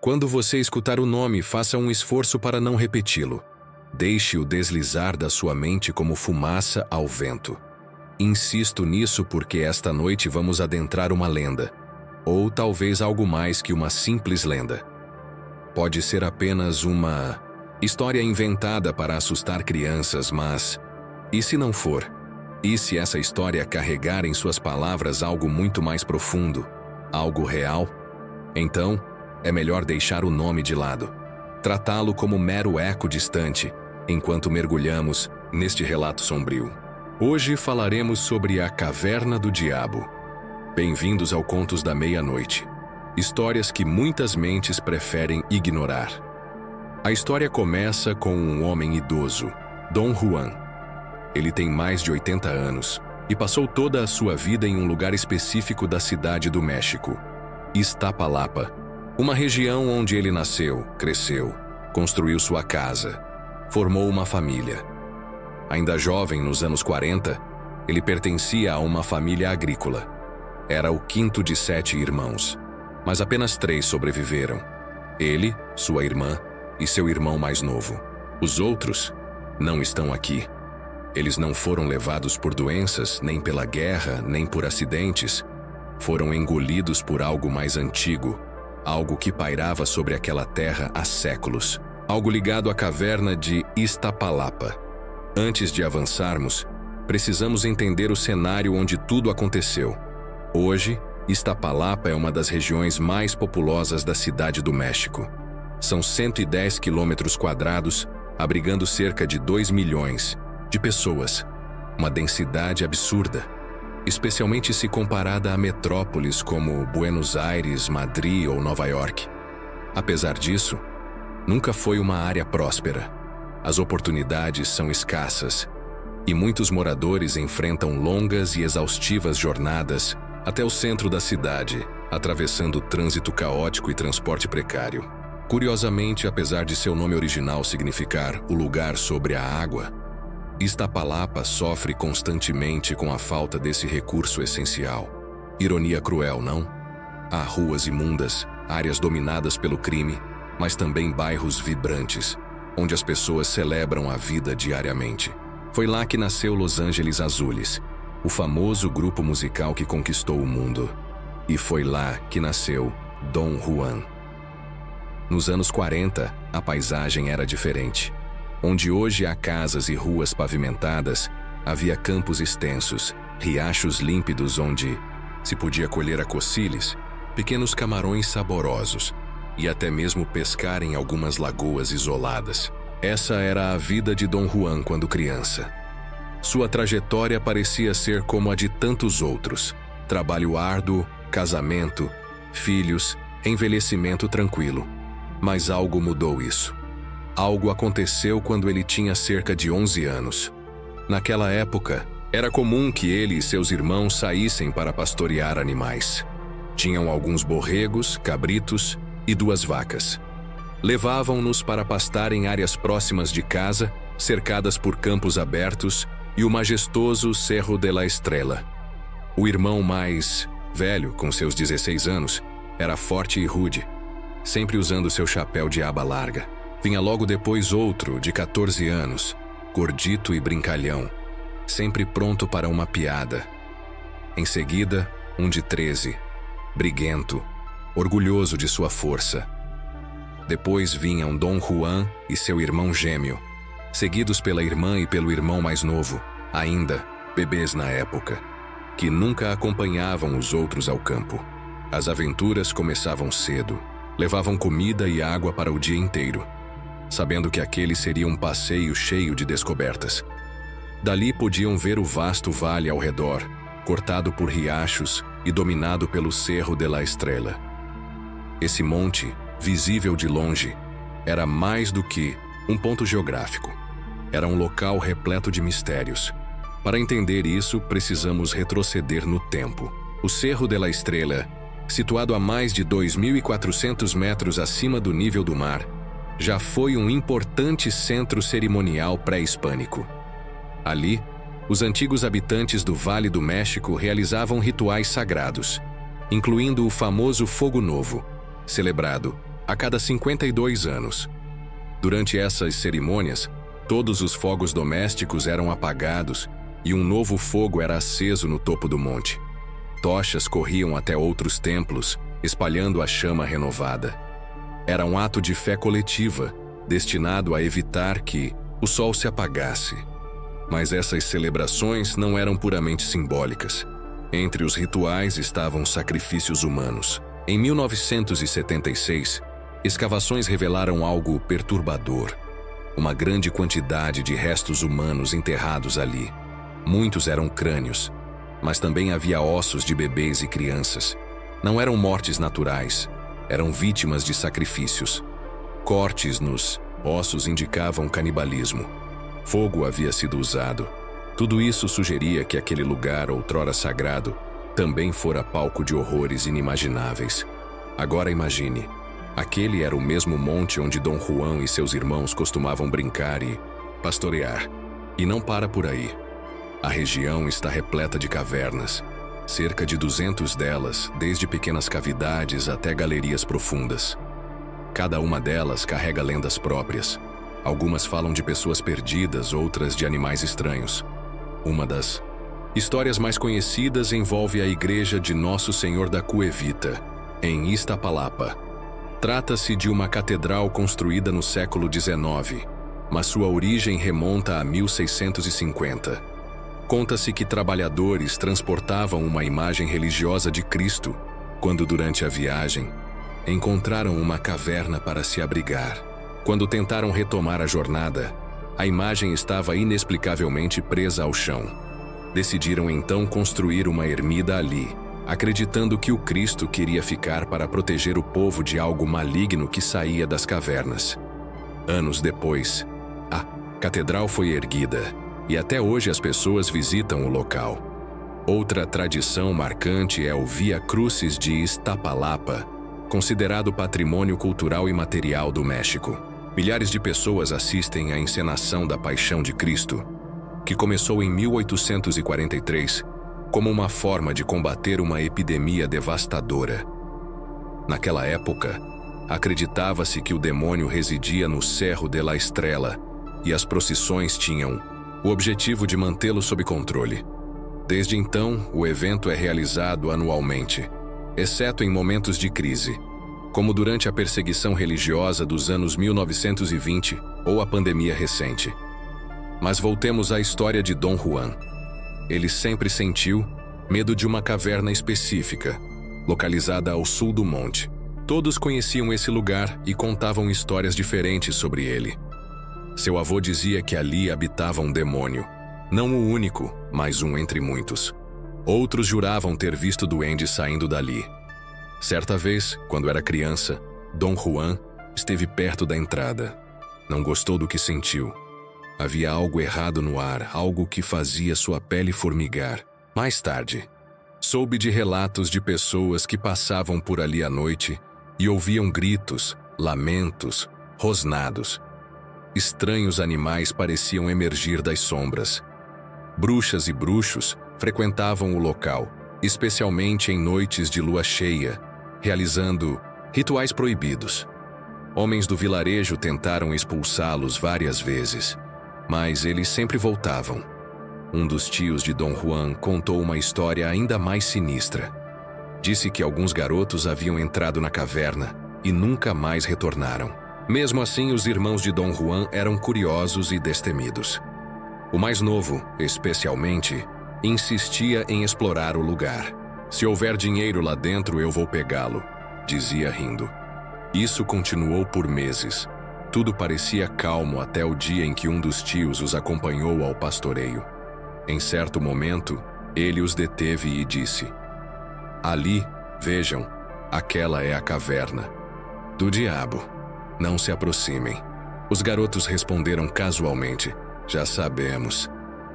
Quando você escutar o nome, faça um esforço para não repeti-lo. Deixe-o deslizar da sua mente como fumaça ao vento. Insisto nisso porque esta noite vamos adentrar uma lenda, ou talvez algo mais que uma simples lenda. Pode ser apenas uma história inventada para assustar crianças, mas e se não for? E se essa história carregar em suas palavras algo muito mais profundo, algo real? Então, é melhor deixar o nome de lado, tratá-lo como mero eco distante, enquanto mergulhamos neste relato sombrio. Hoje falaremos sobre a Caverna do Diabo. Bem-vindos ao Contos da Meia-Noite. Histórias que muitas mentes preferem ignorar. A história começa com um homem idoso, Dom Juan. Ele tem mais de 80 anos e passou toda a sua vida em um lugar específico da cidade do México, Iztapalapa, uma região onde ele nasceu, cresceu, construiu sua casa, formou uma família. Ainda jovem, nos anos 40, ele pertencia a uma família agrícola. Era o quinto de 7 irmãos, mas apenas 3 sobreviveram. Ele, sua irmã e seu irmão mais novo. Os outros não estão aqui. Eles não foram levados por doenças, nem pela guerra, nem por acidentes. Foram engolidos por algo mais antigo, algo que pairava sobre aquela terra há séculos. Algo ligado à caverna de Iztapalapa. Antes de avançarmos, precisamos entender o cenário onde tudo aconteceu. Hoje, Iztapalapa é uma das regiões mais populosas da cidade do México. São 110 quilômetros quadrados, abrigando cerca de 2 milhões de pessoas. Uma densidade absurda, especialmente se comparada a metrópoles como Buenos Aires, Madrid ou Nova York. Apesar disso, nunca foi uma área próspera. As oportunidades são escassas e muitos moradores enfrentam longas e exaustivas jornadas até o centro da cidade, atravessando trânsito caótico e transporte precário. Curiosamente, apesar de seu nome original significar o lugar sobre a água, Iztapalapa sofre constantemente com a falta desse recurso essencial. Ironia cruel, não? Há ruas imundas, áreas dominadas pelo crime, mas também bairros vibrantes, onde as pessoas celebram a vida diariamente. Foi lá que nasceu Los Angeles Azules, o famoso grupo musical que conquistou o mundo. E foi lá que nasceu Dom Juan. Nos anos 40, a paisagem era diferente. Onde hoje há casas e ruas pavimentadas, havia campos extensos, riachos límpidos onde se podia colher a cociles, pequenos camarões saborosos e até mesmo pescar em algumas lagoas isoladas. Essa era a vida de Dom Juan quando criança. Sua trajetória parecia ser como a de tantos outros: trabalho árduo, casamento, filhos, envelhecimento tranquilo. Mas algo mudou isso. Algo aconteceu quando ele tinha cerca de 11 anos. Naquela época, era comum que ele e seus irmãos saíssem para pastorear animais. Tinham alguns borregos, cabritos e 2 vacas. Levavam-nos para pastar em áreas próximas de casa, cercadas por campos abertos e o majestoso Cerro de la Estrela. O irmão mais velho, com seus 16 anos, era forte e rude, sempre usando seu chapéu de aba larga. Vinha logo depois outro, de 14 anos, gordito e brincalhão, sempre pronto para uma piada. Em seguida, um de 13, briguento, orgulhoso de sua força. Depois vinham Dom Juan e seu irmão gêmeo, seguidos pela irmã e pelo irmão mais novo, ainda bebês na época, que nunca acompanhavam os outros ao campo. As aventuras começavam cedo, levavam comida e água para o dia inteiro, sabendo que aquele seria um passeio cheio de descobertas. Dali podiam ver o vasto vale ao redor, cortado por riachos e dominado pelo Cerro de la Estrela. Esse monte, visível de longe, era mais do que um ponto geográfico. Era um local repleto de mistérios. Para entender isso, precisamos retroceder no tempo. O Cerro de la Estrela, situado a mais de 2.400 metros acima do nível do mar, já foi um importante centro cerimonial pré-hispânico. Ali, os antigos habitantes do Vale do México realizavam rituais sagrados, incluindo o famoso Fogo Novo, celebrado a cada 52 anos. Durante essas cerimônias, todos os fogos domésticos eram apagados e um novo fogo era aceso no topo do monte. Tochas corriam até outros templos, espalhando a chama renovada. Era um ato de fé coletiva, destinado a evitar que o sol se apagasse. Mas essas celebrações não eram puramente simbólicas. Entre os rituais estavam sacrifícios humanos. Em 1976, escavações revelaram algo perturbador. Uma grande quantidade de restos humanos enterrados ali. Muitos eram crânios, mas também havia ossos de bebês e crianças. Não eram mortes naturais, eram vítimas de sacrifícios. Cortes nos ossos indicavam canibalismo. Fogo havia sido usado. Tudo isso sugeria que aquele lugar, outrora sagrado, também fora palco de horrores inimagináveis. Agora imagine, aquele era o mesmo monte onde Dom Juan e seus irmãos costumavam brincar e pastorear. E não para por aí. A região está repleta de cavernas, cerca de 200 delas, desde pequenas cavidades até galerias profundas. Cada uma delas carrega lendas próprias. Algumas falam de pessoas perdidas, outras de animais estranhos. Uma das histórias mais conhecidas envolve a igreja de Nosso Senhor da Cuevita, em Iztapalapa. Trata-se de uma catedral construída no século XIX, mas sua origem remonta a 1650. Conta-se que trabalhadores transportavam uma imagem religiosa de Cristo quando, durante a viagem, encontraram uma caverna para se abrigar. Quando tentaram retomar a jornada, a imagem estava inexplicavelmente presa ao chão. Decidiram então construir uma ermida ali, acreditando que o Cristo queria ficar para proteger o povo de algo maligno que saía das cavernas. Anos depois, a catedral foi erguida e até hoje as pessoas visitam o local. Outra tradição marcante é o Via Crucis de Iztapalapa, considerado patrimônio cultural e material do México. Milhares de pessoas assistem à encenação da Paixão de Cristo, que começou em 1843 como uma forma de combater uma epidemia devastadora. Naquela época, acreditava-se que o demônio residia no Cerro de la Estrela e as procissões tinham o objetivo de mantê-lo sob controle. Desde então, o evento é realizado anualmente, exceto em momentos de crise, como durante a perseguição religiosa dos anos 1920 ou a pandemia recente. Mas voltemos à história de Dom Juan. Ele sempre sentiu medo de uma caverna específica, localizada ao sul do monte. Todos conheciam esse lugar e contavam histórias diferentes sobre ele. Seu avô dizia que ali habitava um demônio, não o único, mas um entre muitos. Outros juravam ter visto duendes saindo dali. Certa vez, quando era criança, Dom Juan esteve perto da entrada. Não gostou do que sentiu. Havia algo errado no ar, algo que fazia sua pele formigar. Mais tarde, soube de relatos de pessoas que passavam por ali à noite e ouviam gritos, lamentos, rosnados. Estranhos animais pareciam emergir das sombras. Bruxas e bruxos frequentavam o local, especialmente em noites de lua cheia, realizando rituais proibidos. Homens do vilarejo tentaram expulsá-los várias vezes, mas eles sempre voltavam. Um dos tios de Dom Juan contou uma história ainda mais sinistra. Disse que alguns garotos haviam entrado na caverna e nunca mais retornaram. Mesmo assim, os irmãos de Dom Juan eram curiosos e destemidos. O mais novo, especialmente, insistia em explorar o lugar. "Se houver dinheiro lá dentro, eu vou pegá-lo", dizia rindo. Isso continuou por meses. Tudo parecia calmo até o dia em que um dos tios os acompanhou ao pastoreio. Em certo momento, ele os deteve e disse: "Ali, vejam, aquela é a caverna do diabo. Não se aproximem." Os garotos responderam casualmente: "Já sabemos."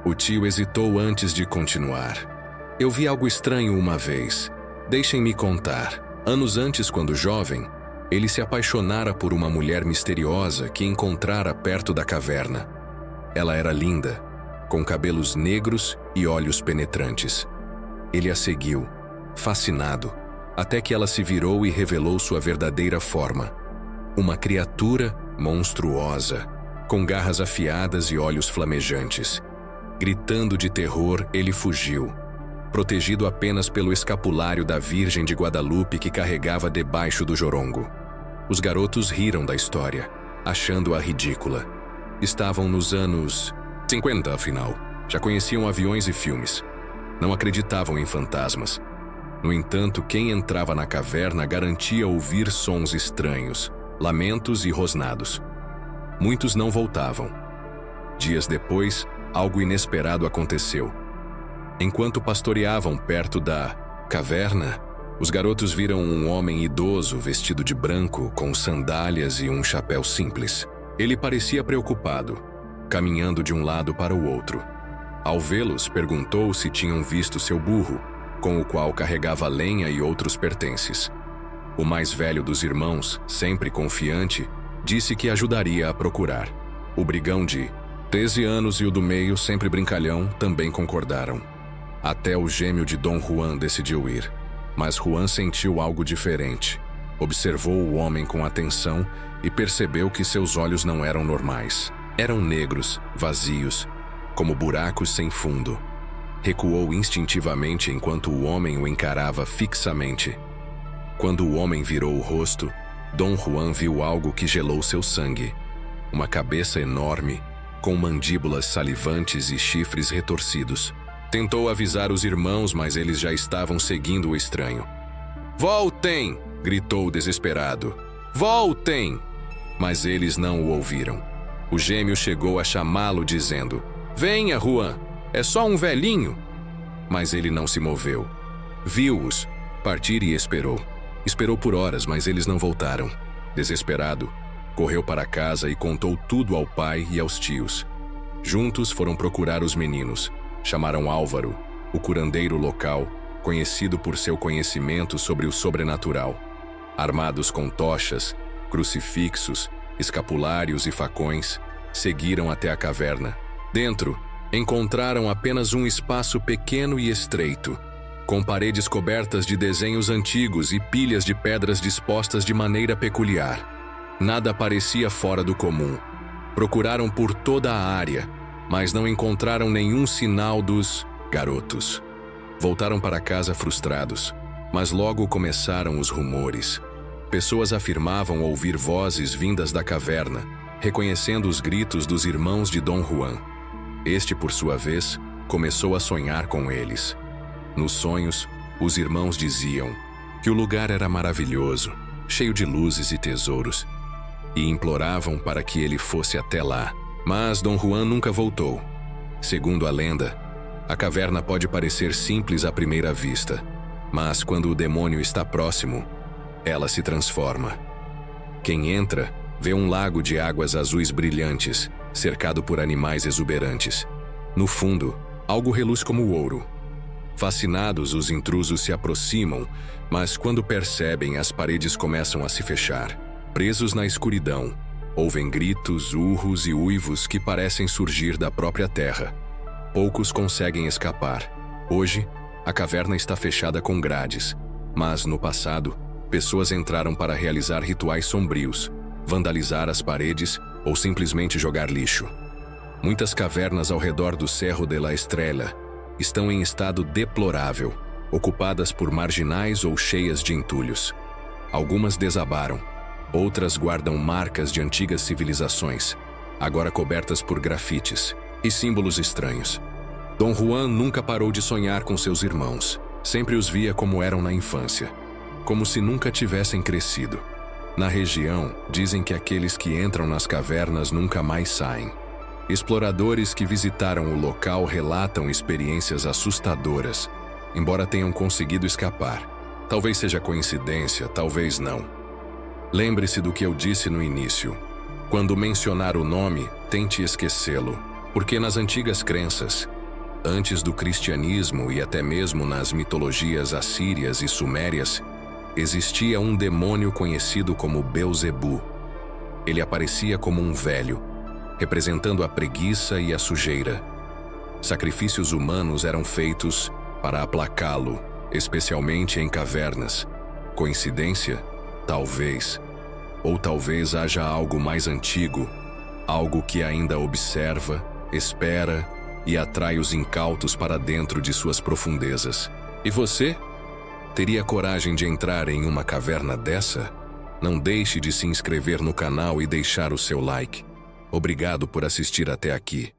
O tio hesitou antes de continuar. "Eu vi algo estranho uma vez. Deixem-me contar. Anos antes, quando jovem, ele se apaixonara por uma mulher misteriosa que encontrara perto da caverna. Ela era linda, com cabelos negros e olhos penetrantes. Ele a seguiu, fascinado, até que ela se virou e revelou sua verdadeira forma. Uma criatura monstruosa, com garras afiadas e olhos flamejantes. Gritando de terror, ele fugiu, protegido apenas pelo escapulário da Virgem de Guadalupe que carregava debaixo do jorongo. Os garotos riram da história, achando-a ridícula. Estavam nos anos 50, afinal. Já conheciam aviões e filmes. Não acreditavam em fantasmas. No entanto, quem entrava na caverna garantia ouvir sons estranhos, lamentos e rosnados. Muitos não voltavam. Dias depois, algo inesperado aconteceu. Enquanto pastoreavam perto da caverna, os garotos viram um homem idoso vestido de branco, com sandálias e um chapéu simples. Ele parecia preocupado, caminhando de um lado para o outro. Ao vê-los, perguntou se tinham visto seu burro, com o qual carregava lenha e outros pertences. O mais velho dos irmãos, sempre confiante, disse que ajudaria a procurar. O brigão de 13 anos e o do meio, sempre brincalhão, também concordaram. Até o gêmeo de Dom Juan decidiu ir, mas Juan sentiu algo diferente. Observou o homem com atenção e percebeu que seus olhos não eram normais. Eram negros, vazios, como buracos sem fundo. Recuou instintivamente enquanto o homem o encarava fixamente. Quando o homem virou o rosto, Dom Juan viu algo que gelou seu sangue. Uma cabeça enorme, com mandíbulas salivantes e chifres retorcidos. Tentou avisar os irmãos, mas eles já estavam seguindo o estranho. "Voltem!" gritou desesperado. "Voltem!" Mas eles não o ouviram. O gêmeo chegou a chamá-lo, dizendo: "Venha, Juan, é só um velhinho." Mas ele não se moveu. Viu-os partir e esperou. Esperou por horas, mas eles não voltaram. Desesperado, correu para casa e contou tudo ao pai e aos tios. Juntos foram procurar os meninos. Chamaram Álvaro, o curandeiro local, conhecido por seu conhecimento sobre o sobrenatural. Armados com tochas, crucifixos, escapulários e facões, seguiram até a caverna. Dentro, encontraram apenas um espaço pequeno e estreito, com paredes cobertas de desenhos antigos e pilhas de pedras dispostas de maneira peculiar. Nada parecia fora do comum. Procuraram por toda a área, mas não encontraram nenhum sinal dos garotos. Voltaram para casa frustrados, mas logo começaram os rumores. Pessoas afirmavam ouvir vozes vindas da caverna, reconhecendo os gritos dos irmãos de Dom Juan. Este, por sua vez, começou a sonhar com eles. Nos sonhos, os irmãos diziam que o lugar era maravilhoso, cheio de luzes e tesouros, e imploravam para que ele fosse até lá. Mas Dom Juan nunca voltou. Segundo a lenda, a caverna pode parecer simples à primeira vista, mas quando o demônio está próximo, ela se transforma. Quem entra vê um lago de águas azuis brilhantes, cercado por animais exuberantes. No fundo, algo reluz como ouro. Fascinados, os intrusos se aproximam, mas quando percebem, as paredes começam a se fechar. Presos na escuridão, ouvem gritos, urros e uivos que parecem surgir da própria terra. Poucos conseguem escapar. Hoje, a caverna está fechada com grades, mas no passado, pessoas entraram para realizar rituais sombrios, vandalizar as paredes ou simplesmente jogar lixo. Muitas cavernas ao redor do Cerro de la Estrela estão em estado deplorável, ocupadas por marginais ou cheias de entulhos. Algumas desabaram. Outras guardam marcas de antigas civilizações, agora cobertas por grafites e símbolos estranhos. Dom Juan nunca parou de sonhar com seus irmãos. Sempre os via como eram na infância, como se nunca tivessem crescido. Na região, dizem que aqueles que entram nas cavernas nunca mais saem. Exploradores que visitaram o local relatam experiências assustadoras, embora tenham conseguido escapar. Talvez seja coincidência, talvez não. Lembre-se do que eu disse no início. Quando mencionar o nome, tente esquecê-lo, porque nas antigas crenças, antes do cristianismo e até mesmo nas mitologias assírias e sumérias, existia um demônio conhecido como Belzebu. Ele aparecia como um velho, representando a preguiça e a sujeira. Sacrifícios humanos eram feitos para aplacá-lo, especialmente em cavernas. Coincidência? Talvez. Ou talvez haja algo mais antigo, algo que ainda observa, espera e atrai os incautos para dentro de suas profundezas. E você? Teria coragem de entrar em uma caverna dessa? Não deixe de se inscrever no canal e deixar o seu like. Obrigado por assistir até aqui.